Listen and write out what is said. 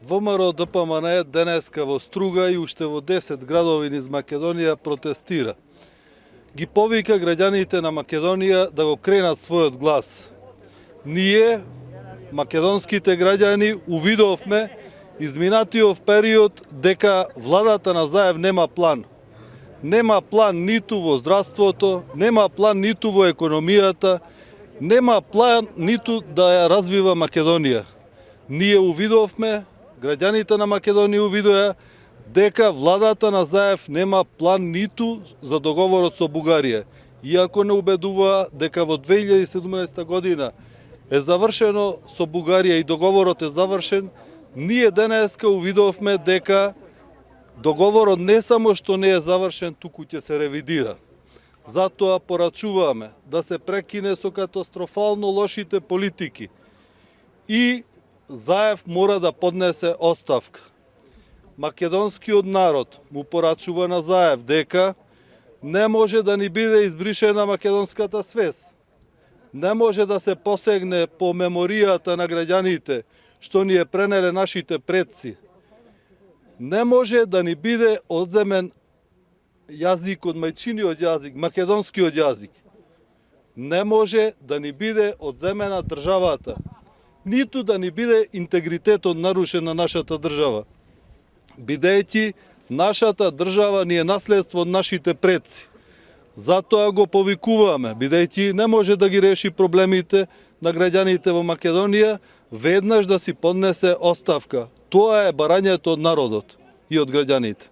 ВМРО ДПМН денеска во Струга и уште во 10 градови низ Македонија протестира. Ги повика граѓаните на Македонија да го кренат својот глас. Ние, македонските граѓани, увидовме изминатиот период дека владата на Заев нема план. Нема план ниту во здравството, нема план ниту во економијата, нема план ниту да ја развива Македонија. Ние увидовме, граѓаните на Македонија увидоа дека владата на Заев нема план ниту за договорот со Бугарија. Иако не убедува дека во 2017 година е завршено со Бугарија и договорот е завршен, ние денеска увидовме дека договорот не само што не е завршен, туку ќе се ревидира. Затоа порачуваме да се прекине со катастрофално лошите политики и Заев мора да поднесе оставка. Македонскиот народ му порачува на Заев дека не може да ни биде избришена македонската свест. Не може да се посегне по меморијата на граѓаните што ни е пренеле нашите предци. Не може да ни биде одземен јазикот, мајчиниот јазик, македонскиот јазик. Не може да ни биде одземена државата, ниту да ни биде интегритетот нарушен на нашата држава. Бидејќи нашата држава ни е наследство од нашите предци. Затоа го повикуваме, бидејќи не може да ги реши проблемите на граѓаните во Македонија, веднаш да си поднесе оставка. Тоа е барањето од народот и од граѓаните.